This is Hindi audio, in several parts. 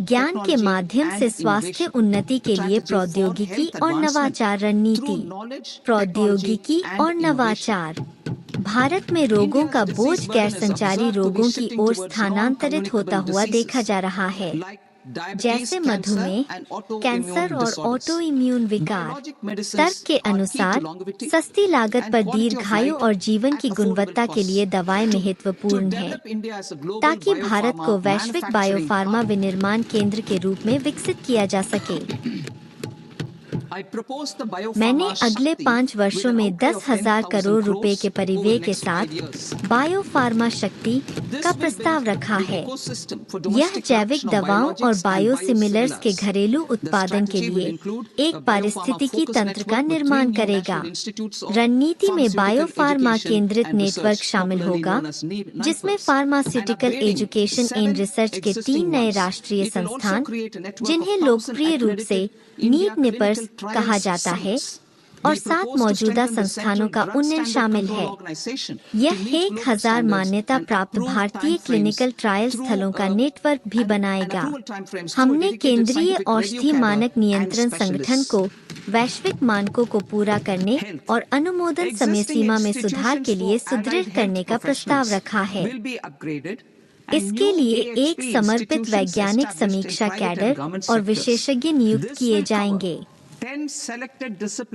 ज्ञान के माध्यम से स्वास्थ्य उन्नति के लिए प्रौद्योगिकी और नवाचार रणनीति। प्रौद्योगिकी और नवाचार। भारत में रोगों का बोझ गैर संचारी रोगों की ओर स्थानांतरित होता हुआ देखा जा रहा है, जैसे मधुमेह, कैंसर और ऑटो इम्यून विकार। तर्क के अनुसार सस्ती लागत पर दीर्घायु और जीवन की गुणवत्ता के लिए दवाएं महत्वपूर्ण हैं, ताकि भारत को वैश्विक बायोफार्मा विनिर्माण केंद्र के रूप में विकसित किया जा सके। मैंने अगले 5 वर्षों में 10,000 करोड़ रुपए के परिव्यय के साथ बायोफार्मा शक्ति का प्रस्ताव रखा है। यह जैविक दवाओं और बायोसिमिलर्स के घरेलू उत्पादन के लिए एक पारिस्थितिकी तंत्र का निर्माण करेगा। रणनीति में बायोफार्मा केंद्रित नेटवर्क शामिल होगा, जिसमें फार्मास्यूटिकल एजुकेशन एंड रिसर्च के 3 नए राष्ट्रीय संस्थान, जिन्हें लोकप्रिय रूप से नीट निपर्स कहा जाता है, और 7 मौजूदा संस्थानों का उन्नयन शामिल है। यह 1000 मान्यता प्राप्त भारतीय क्लिनिकल ट्रायल स्थलों का नेटवर्क भी बनाएगा। हमने केंद्रीय औषधि मानक नियंत्रण संगठन को वैश्विक मानकों को पूरा करने और अनुमोदन समय सीमा में सुधार के लिए सुदृढ़ करने का प्रस्ताव रखा है। इसके लिए एक समर्पित वैज्ञानिक समीक्षा कैडर और विशेषज्ञ नियुक्त किए जाएंगे।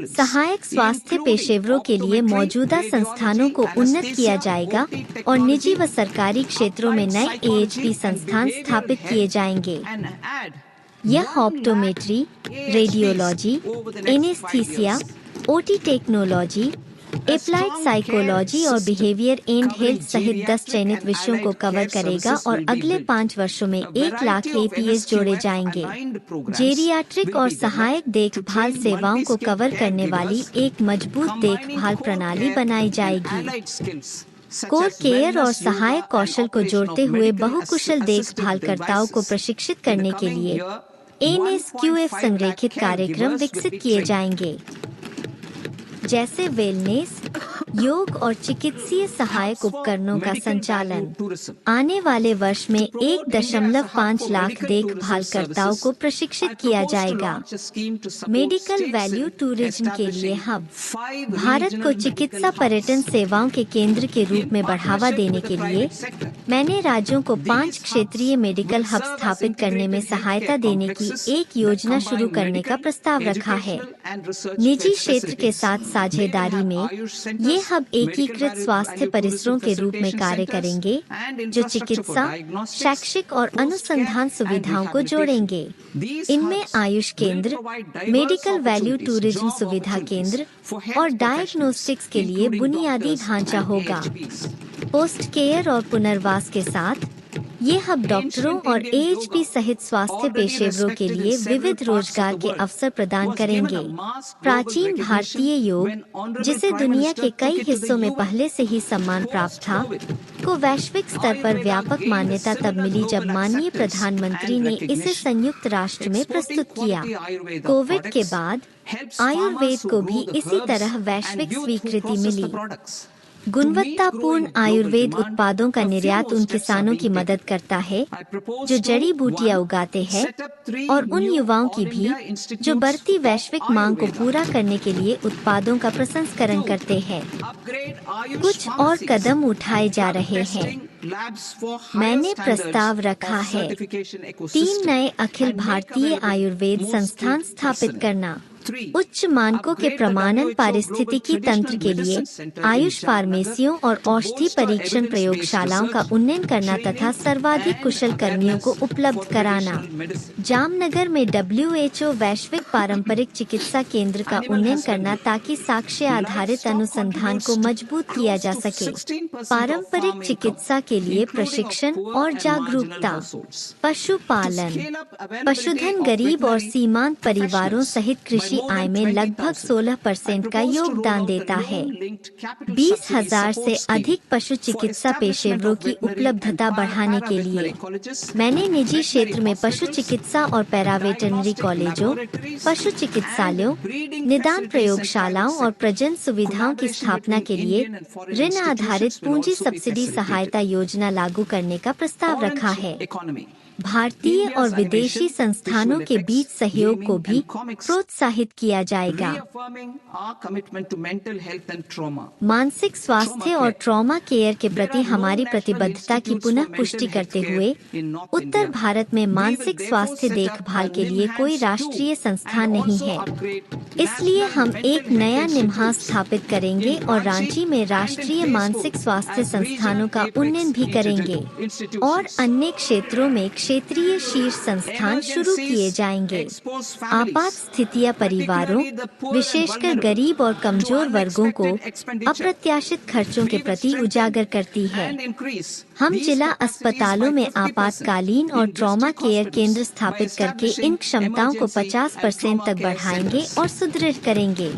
सहायक स्वास्थ्य पेशेवरों के लिए मौजूदा संस्थानों को उन्नत किया जाएगा और निजी व सरकारी क्षेत्रों में नए AHP संस्थान स्थापित किए जाएंगे। यह optometry, radiology, anaesthesia, OT technology, applied psychology और बिहेवियर एंड हेल्थ सहित 10 चयनित विषयों को कवर करेगा और अगले 5 वर्षों में 1 लाख APS जोड़े जाएंगे। जेरियाट्रिक और सहायक देखभाल सेवाओं को कवर करने वाली एक मजबूत देखभाल प्रणाली बनाई जाएगी। कोर केयर और सहायक कौशल को जोड़ते हुए बहुकुशल देखभालकर्ताओं को प्रशिक्षित करने के लिए NSQF संरेखित कार्यक्रम विकसित किए जाएंगे, जैसे वेलनेस, योग और चिकित्सीय सहायक उपकरणों का संचालन। आने वाले वर्ष में 1.5 लाख देखभालकर्ताओं को प्रशिक्षित किया जाएगा। मेडिकल वैल्यू टूरिज्म के लिए हब। भारत को चिकित्सा पर्यटन सेवाओं के केंद्र के रूप में बढ़ावा देने के लिए मैंने राज्यों को 5 क्षेत्रीय मेडिकल हब स्थापित करने में सहायता देने की एक योजना शुरू करने का प्रस्ताव रखा है। निजी क्षेत्र के साथ साझेदारी में ये हब एकीकृत स्वास्थ्य परिसरों के रूप में कार्य करेंगे, जो चिकित्सा, शैक्षिक और अनुसंधान सुविधाओं को जोड़ेंगे। इनमें आयुष केंद्र, मेडिकल वैल्यू टूरिज्म सुविधा केंद्र और डायग्नोस्टिक्स के लिए बुनियादी ढांचा होगा। पोस्ट केयर और पुनर्वास के साथ ये हब डॉक्टरों और AHP सहित स्वास्थ्य पेशेवरों के लिए विविध रोजगार के अवसर प्रदान करेंगे। प्राचीन भारतीय योग, जिसे दुनिया के कई हिस्सों में पहले से ही सम्मान प्राप्त था, को वैश्विक स्तर पर व्यापक मान्यता तब मिली जब माननीय प्रधानमंत्री ने इसे संयुक्त राष्ट्र में प्रस्तुत किया। कोविड के बाद आयुर्वेद को भी इसी तरह वैश्विक स्वीकृति मिली। गुणवत्तापूर्ण आयुर्वेद उत्पादों का निर्यात उन किसानों की मदद करता है जो जड़ी बूटियां उगाते हैं, और उन युवाओं की भी जो बढ़ती वैश्विक मांग को पूरा करने के लिए उत्पादों का प्रसंस्करण करते हैं। कुछ और कदम उठाए जा रहे हैं। मैंने प्रस्ताव रखा है 3 नए अखिल भारतीय आयुर्वेद संस्थान स्थापित करना, उच्च मानकों के प्रमाणन पारिस्थितिकी तंत्र के लिए आयुष फार्मेसियों और औषधि परीक्षण प्रयोगशालाओं का उन्नयन करना तथा सर्वाधिक कुशल कर्मियों को उपलब्ध कराना। जामनगर में WHO वैश्विक पारंपरिक चिकित्सा केंद्र का उन्नयन करना ताकि साक्ष्य आधारित अनुसंधान को मजबूत किया जा सके। पारंपरिक चिकित्सा के लिए प्रशिक्षण और जागरूकता। पशुपालन। पशुधन गरीब और सीमांत परिवारों सहित कृषि आय में लगभग 16% का योगदान देता है। 20,000 से अधिक पशु चिकित्सा पेशेवरों की उपलब्धता बढ़ाने के लिए मैंने निजी क्षेत्र में पशु चिकित्सा और पैरावेटरनरी कॉलेजों, पशु चिकित्सालयों, निदान प्रयोगशालाओं और प्रजनन सुविधाओं की स्थापना के लिए ऋण आधारित पूंजी सब्सिडी सहायता योजना लागू करने का प्रस्ताव रखा है। भारतीय और विदेशी संस्थानों के बीच सहयोग को भी प्रोत्साहित किया जाएगा। मानसिक स्वास्थ्य और ट्रॉमा केयर के प्रति हमारी प्रतिबद्धता की पुनः पुष्टि करते हुए उत्तर भारत में मानसिक स्वास्थ्य देखभाल के लिए कोई राष्ट्रीय संस्थान नहीं है, इसलिए हम एक नया निम्हा स्थापित करेंगे और रांची में राष्ट्रीय मानसिक स्वास्थ्य संस्थानों का उन्नयन भी करेंगे और अन्य क्षेत्रों में क्षेत्रीय शीर्ष संस्थान शुरू किए जाएंगे। आपात स्थितियां परिवारों, विशेषकर गरीब और कमजोर वर्गों को अप्रत्याशित खर्चों के प्रति उजागर करती है। हम जिला अस्पतालों में आपातकालीन और ट्रॉमा केयर केंद्र स्थापित करके इन क्षमताओं को 50% तक बढ़ाएंगे और सुदृढ़ करेंगे।